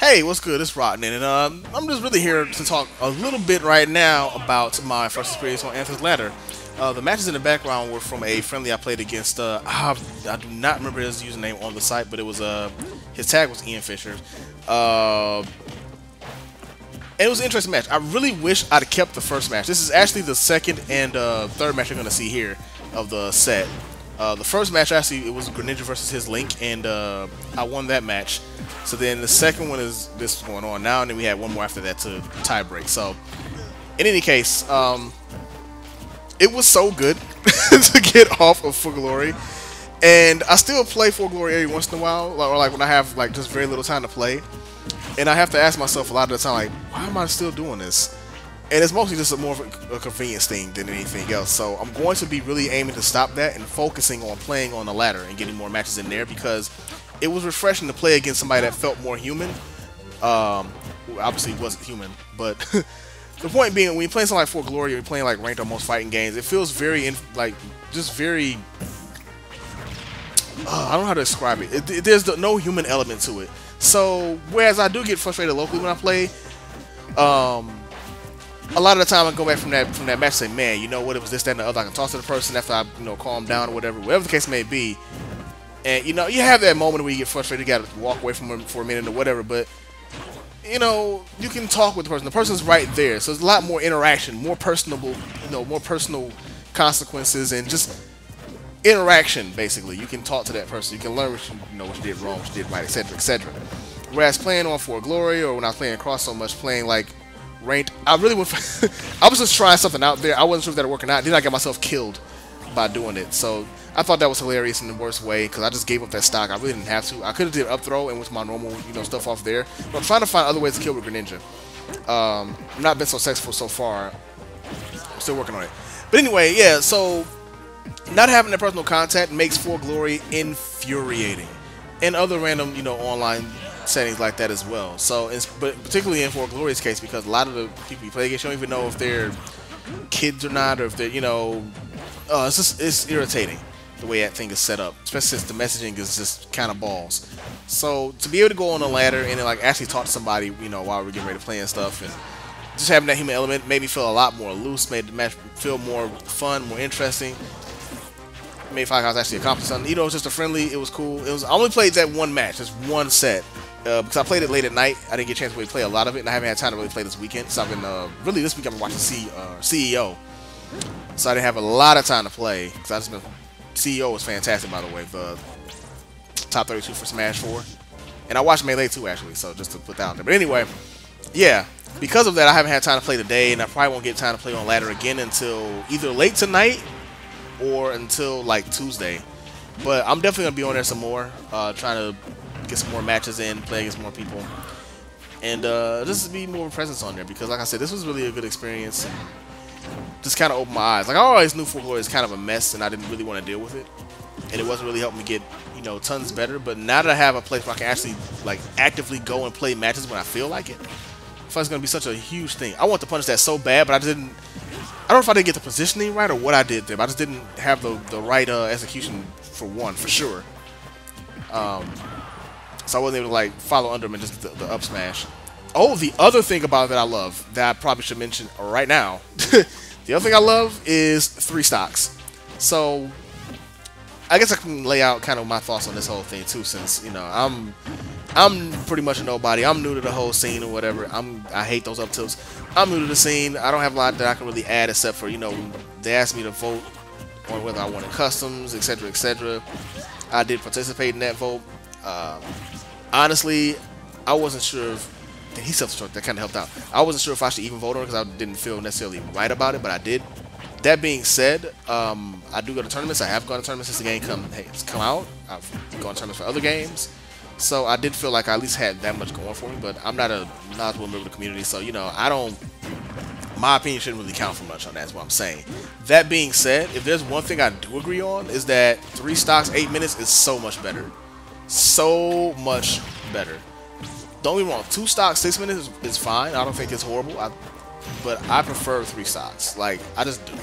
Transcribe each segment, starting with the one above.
Hey, what's good? It's Roknin, and I'm just really here to talk a little bit right now about my first experience on Anther's Ladder. The matches in the background were from a friendly I played against. I do not remember his username on the site, but it was his tag was Ian Fisher. And it was an interesting match. I really wish I'd kept the first match. This is actually the second and third match you're going to see here of the set. The first match, actually, it was Greninja versus his Link, and I won that match. So then the second one is this going on now, and then we had one more after that to tie break. So, in any case, it was so good to get off of For Glory. And I still play For Glory every once in a while, or like when I have like just very little time to play. And I have to ask myself a lot of the time, like, why am I still doing this? And it's mostly just more of a convenience thing than anything else. So I'm going to be really aiming to stop that and focusing on playing on the ladder and getting more matches in there, because it was refreshing to play against somebody that felt more human. Who obviously wasn't human, but the point being, when you're playing something like For Glory, or you're playing like ranked or most fighting games, it feels very just very. I don't know how to describe it. There's no human element to it. So whereas I do get frustrated locally when I play, a lot of the time I go back from that match and say, man, you know what, it was this, that, and the other. I can talk to the person after I calm down or whatever the case may be. And you have that moment where you get frustrated, you gotta walk away from them for a minute or whatever, but you can talk with the person. The person's right there, so there's a lot more interaction, more personable, more personal consequences, and just interaction. Basically, you can talk to that person. You can learn what you did wrong, what you did right, etc., etc. Whereas playing on For Glory, or when I was playing Cross so much, playing like ranked, I really went I was just trying something out there. I wasn't sure if that would work or not. Then I got myself killed by doing it. So I thought that was hilarious in the worst way, because I just gave up that stock. I really didn't have to. I could have did up throw and went to my normal stuff off there. But I'm trying to find other ways to kill with Greninja. I've not been so successful so far. I'm still working on it. But anyway, yeah, so not having that personal contact makes For Glory infuriating. And other random, online settings like that as well. So, but particularly in For Glory's case, because a lot of the people you play against, you don't even know if they're kids or not, or if they're, it's irritating the way that thing is set up, especially since the messaging is just kind of balls. So to be able to go on a ladder and then like actually talk to somebody, while we're getting ready to play and stuff, and just having that human element made me feel a lot more loose, made the match feel more fun, more interesting. Made feel like I was actually accomplishing something. It was just a friendly. It was cool. I only played that one match, just one set, because I played it late at night. I didn't get a chance to really play a lot of it, and I haven't had time to really play this weekend. So I've been really this week I've been watching CEO. So I didn't have a lot of time to play, because I just been. CEO was fantastic, by the way, the top 32 for Smash 4, and I watched Melee too, actually. So just to put that out there. But anyway, yeah, because of that, I haven't had time to play today, and I probably won't get time to play on ladder again until either late tonight or until like Tuesday. But I'm definitely gonna be on there some more, trying to get some more matches in, play against more people, and just to be more of a presence on there, because like I said, this was really a good experience, and just kind of opened my eyes. Like, I always knew For Glory is kind of a mess, and I didn't really want to deal with it, and it wasn't really helping me get tons better. But now that I have a place where I can actually like actively go and play matches when I feel like it, I feel like it's gonna be such a huge thing. I want to punish that so bad, but I don't know if I didn't get the positioning right or what I did there, but I just didn't have the right execution for sure. So I wasn't able to like follow under him and just the up smash. Oh, the other thing about it that I love, that I probably should mention right now, the other thing I love is 3 stocks. So I guess I can lay out kind of my thoughts on this whole thing too, since I'm pretty much a nobody. I'm new to the whole scene or whatever. I hate those up tilts. I'm new to the scene. I don't have a lot that I can really add, except for they asked me to vote on whether I wanted customs, etc., etc. I did participate in that vote. Honestly, I wasn't sure if he self-destruct. That kind of helped out. I wasn't sure if I should even vote on it, because I didn't feel necessarily right about it, but I did. That being said, I do go to tournaments. I have gone to tournaments since the game has come out. I've gone to tournaments for other games, so I did feel like I at least had that much going for me. But I'm not a knowledgeable member of the community, so I don't. My opinion shouldn't really count for much on that. Is what I'm saying. That being said, if there's one thing I do agree on, is that 3 stocks, 8 minutes is so much better. So much better. Don't get me wrong, 2 stocks, 6 minutes is fine. I don't think it's horrible. But I prefer 3 stocks. Like, I just do.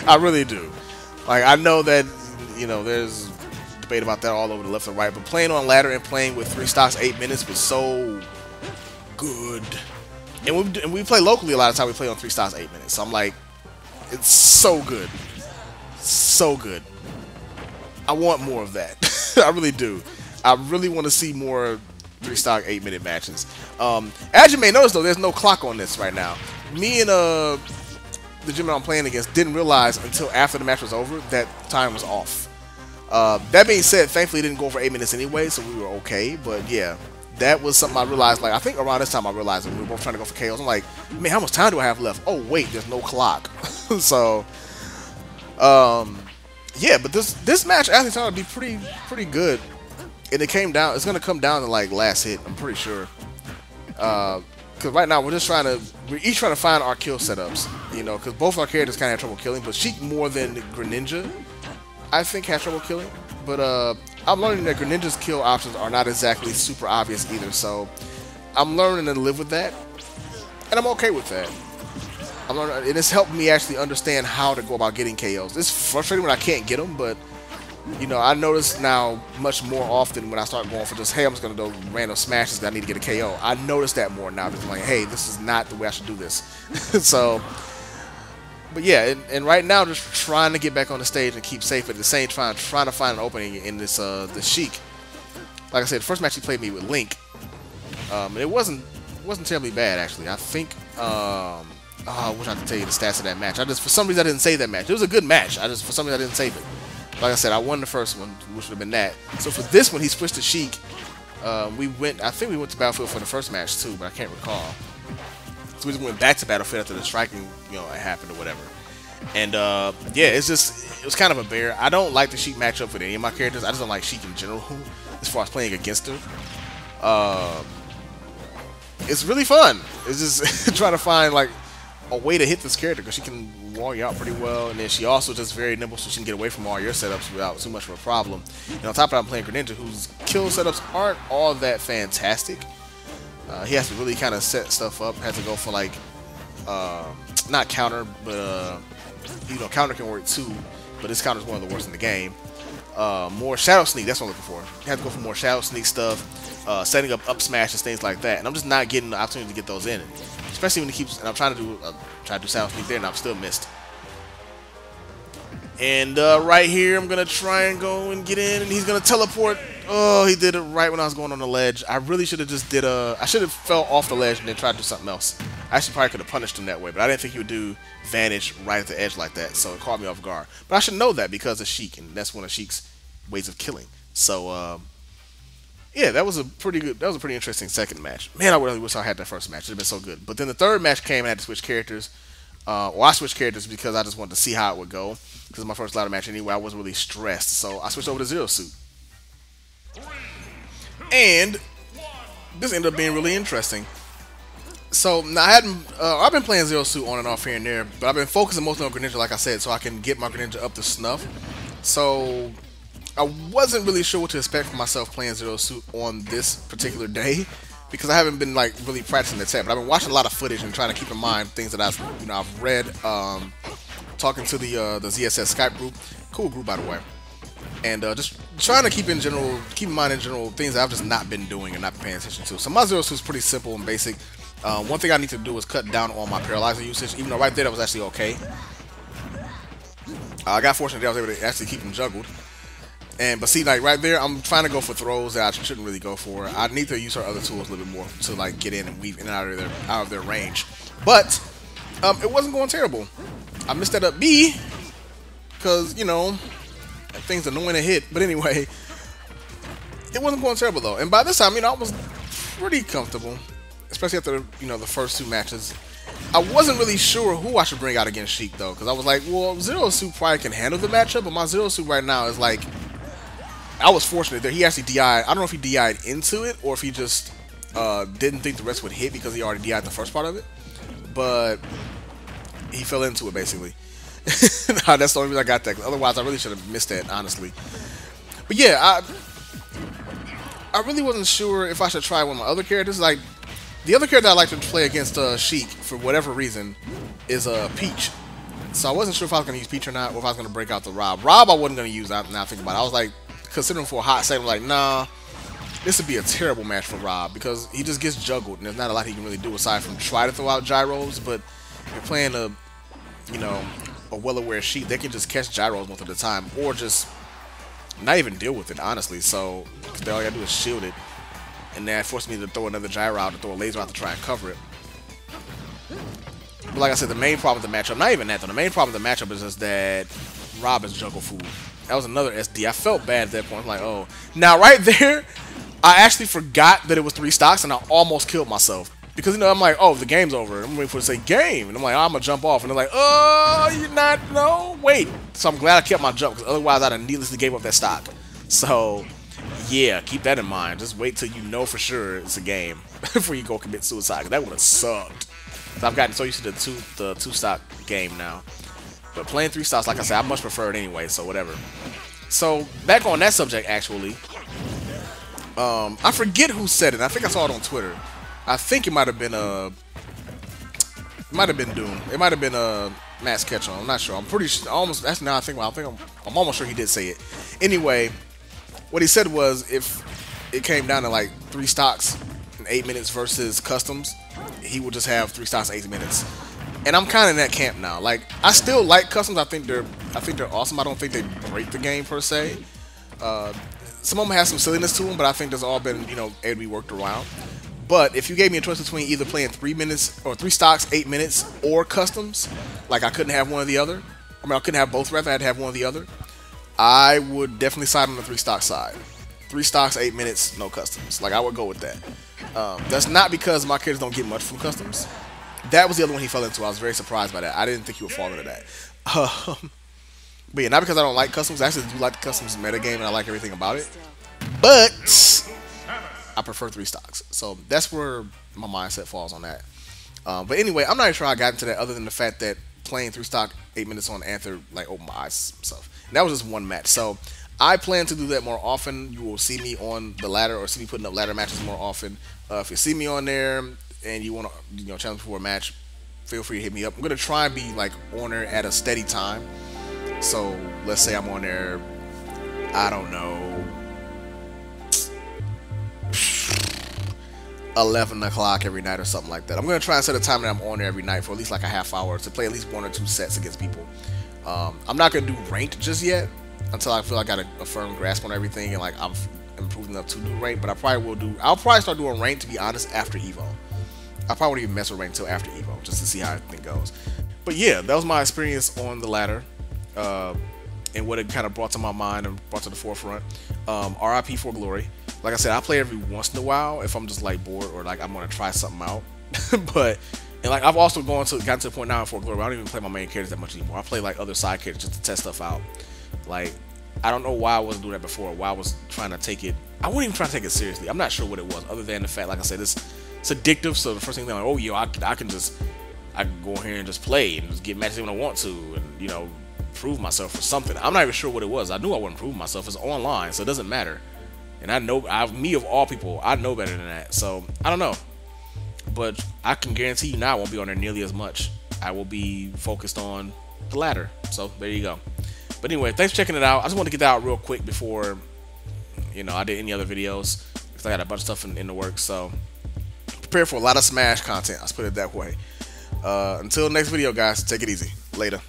I really do. Like, I know that, there's debate about that all over the left and right, but playing on ladder and playing with 3 stocks, 8 minutes was so good. And we play locally a lot of time. We play on 3 styles 8 minutes. So I'm like, it's so good, so good. I want more of that. I really do. I really want to see more 3 star 8 minute matches. As you may notice though, there's no clock on this right now. Me and the gym I'm playing against didn't realize until after the match was over that time was off. That being said, thankfully it didn't go over 8 minutes anyway, so we were okay. But yeah, that was something I realized, like, I think around this time I realized when we were both trying to go for KOs. I'm like, man, how much time do I have left? Oh wait, there's no clock. So yeah, but this match actually turned out to be pretty good. And it's gonna come down to like last hit, I'm pretty sure. Because right now we're each trying to find our kill setups, you know, because both our characters kind of have trouble killing, but Sheik more than Greninja, I think, has trouble killing. But I'm learning that Greninja's kill options are not exactly super obvious either, so I'm learning to live with that, and I'm okay with that. I'm learning, and it's helped me actually understand how to go about getting KOs. It's frustrating when I can't get them, but you know, I notice now much more often when I start going for just, hey, I'm just going to do random smashes that I need to get a KO. I notice that more now. Because I'm like, hey, this is not the way I should do this. So, but yeah, and right now just trying to get back on the stage and keep safe at the same time, trying to find an opening in this the Sheik. Like I said, the first match he played me with Link, and it wasn't terribly bad actually. I think oh, I wish I could tell you the stats of that match. For some reason I didn't save that match. It was a good match. For some reason I didn't save it. Like I said, I won the first one, which would have been that. So for this one, he switched to Sheik. I think we went to Battlefield for the first match too, but I can't recall. So we just went back to Battlefield after the striking, you know, it happened or whatever. And yeah, it was kind of a bear. I don't like the Sheik matchup with any of my characters. I just don't like Sheik in general, as far as playing against her. It's really fun. It's just trying to find like a way to hit this character, because she can wall you out pretty well, and then she also just very nimble, so she can get away from all your setups without too much of a problem. And on top of that, I'm playing Greninja, whose kill setups aren't all that fantastic. He has to really kind of set stuff up, has to go for like not counter, but you know, counter can work too, but this counter is one of the worst in the game. More shadow sneak, that's what I'm looking for. You have to go for more shadow sneak stuff, setting up smashes, things like that, and I'm just not getting the opportunity to get those in. Especially when he keeps, and I'm trying to do shadow sneak there, and I'm still missed. And right here, I'm gonna try and go and get in, and he's gonna teleport. Oh, he did it right when I was going on the ledge. I really should have just did I should have fell off the ledge and then tried to do something else. I actually probably could have punished him that way, but I didn't think he would do vanish right at the edge like that, so it caught me off guard. But I should know that because of Sheik, and that's one of Sheik's ways of killing. So yeah, that was a pretty interesting second match. Man, I really wish I had that first match. It'd been so good. But then the third match came and I had to switch characters. Well, I switched characters because I just wanted to see how it would go. Because my first ladder match anyway, I wasn't really stressed. So I switched over to Zero Suit. And this ended up being really interesting. So now I've been playing Zero Suit on and off here and there, but I've been focusing mostly on Greninja, like I said, so I can get my Greninja up to snuff. So I wasn't really sure what to expect from myself playing Zero Suit on this particular day, because I haven't been like really practicing the tech, but I've been watching a lot of footage and trying to keep in mind things that I've read, talking to the ZSS Skype group, cool group by the way, and just trying to keep in mind in general things that I've just not been doing and not paying attention to. So my Zero Suit is pretty simple and basic. One thing I need to do is cut down on my paralyzer usage, even though right there that was actually okay. I got fortunate that I was able to actually keep him juggled. But see, like right there, I'm trying to go for throws that I shouldn't really go for. I need to use her other tools a little bit more to like get in and weave in and out of their range. But it wasn't going terrible. I missed that up B because, you know, that thing's annoying to hit. But anyway, it wasn't going terrible though. And by this time, you know, I was pretty comfortable, especially after, you know, the first two matches. I wasn't really sure who I should bring out against Sheik though, because I was like, well, Zero Suit probably can handle the matchup, but my Zero Suit right now is like, I was fortunate that he actually DI'd. I don't know if he DI'd into it or if he just didn't think the rest would hit because he already DI'd the first part of it. But he fell into it basically. That's the only reason I got that. Otherwise, I really should have missed that, honestly. But yeah, I really wasn't sure if I should try one of my other characters. Like, the other character I like to play against Sheik, for whatever reason, is Peach. So I wasn't sure if I was going to use Peach or not, or if I was going to break out the Rob. Rob I wasn't going to use now I think about it. I was like, considering for a hot second, I'm like, nah, this would be a terrible match for Rob because he just gets juggled and there's not a lot he can really do aside from try to throw out gyros. But if you're playing a, you know, a well-aware sheet, they can just catch gyros most of the time or just not even deal with it, honestly. So, because all you gotta do is shield it, and that forced me to throw another gyro out, to throw a laser out to try and cover it. But like I said, the main problem with the matchup, not even that though, the main problem with the matchup is just that Rob is juggle food. That was another SD. I felt bad at that point. I'm like, oh. Now, right there, I actually forgot that it was 3 stocks, and I almost killed myself. Because, you know, I'm like, oh, the game's over. I'm waiting for it to say game. And I'm like, oh, I'm going to jump off. And they're like, oh, you're not, no, wait. So I'm glad I kept my jump, because otherwise I'd have needlessly gave up that stock. So, yeah, keep that in mind. Just wait till you know for sure it's a game before you go commit suicide, because that would have sucked. So I've gotten so used to the two stock game now. But playing 3 stocks, like I said, I much prefer it anyway, so whatever. So, back on that subject, actually, I forget who said it. I think I saw it on Twitter. I think it might have been Doom. It might have been Matt's Ketchum. I'm not sure. I'm pretty sure. Almost. That's now I think. I'm almost sure he did say it. Anyway, what he said was if it came down to like 3 stocks in 8 minutes versus customs, he would just have 3 stocks in 8 minutes. And I'm kind of in that camp now. Like, I still like customs. I think they're awesome. I don't think they break the game per se. Some of them have some silliness to them, but I think there's all been, you know, able to be worked around. But if you gave me a choice between either playing 3 minutes or 3 stocks, 8 minutes, or customs, like I couldn't have one or the other. I mean, I couldn't have both. Rather, I had to have one or the other. I would definitely side on the 3 stock side. 3 stocks, 8 minutes, no customs. Like, I would go with that. That's not because my characters don't get much from customs. That was the other one he fell into. I was very surprised by that. I didn't think he would fall into that. But yeah, not because I don't like customs. I actually do like the customs metagame and I like everything about it. But I prefer 3 stocks. So that's where my mindset falls on that. But anyway, I'm not even sure I got into that other than the fact that playing 3 stock 8 minutes on Anther like opened my eyes and stuff. And that was just one match. So I plan to do that more often. You will see me on the ladder or see me putting up ladder matches more often. If you see me on there and you want to, you know, challenge for a match, feel free to hit me up. I'm gonna try and be like on there at a steady time. So let's say I'm on there, I don't know, 11 o'clock every night or something like that. I'm gonna try and set a time that I'm on there every night for at least like a half hour to play at least 1 or 2 sets against people. I'm not gonna do ranked just yet until I feel I got a firm grasp on everything and like I'm improving enough to do ranked. But I'll probably start doing ranked, to be honest, after Evo. I probably won't even mess with ranked until after Evo, just to see how everything goes. But yeah, that was my experience on the ladder, and what it kind of brought to my mind and brought to the forefront. RIP for Glory. Like I said, I play every once in a while if I'm just like bored or like I'm gonna try something out. And like I've also gotten to the point now in For Glory where I don't even play my main characters that much anymore. I play like other side characters just to test stuff out. Like, I don't know why I wasn't doing that before, why I was trying to take it. I wasn't even trying to take it seriously. I'm not sure what it was, other than the fact, like I said, it's addictive. So the first thing I'm like, oh, yo, I can go here and just play and just get matches when I want to, and you know, prove myself for something. I'm not even sure what it was. I knew I wouldn't prove myself. It's online, so it doesn't matter. And I know, me of all people, I know better than that. So I don't know, but I can guarantee you now I won't be on there nearly as much. I will be focused on the ladder. So there you go. But anyway, thanks for checking it out. I just wanted to get that out real quick before, you know, I did any other videos, because I got a bunch of stuff in the works. So prepare for a lot of Smash content. Let's put it that way. Until next video, guys, take it easy. Later.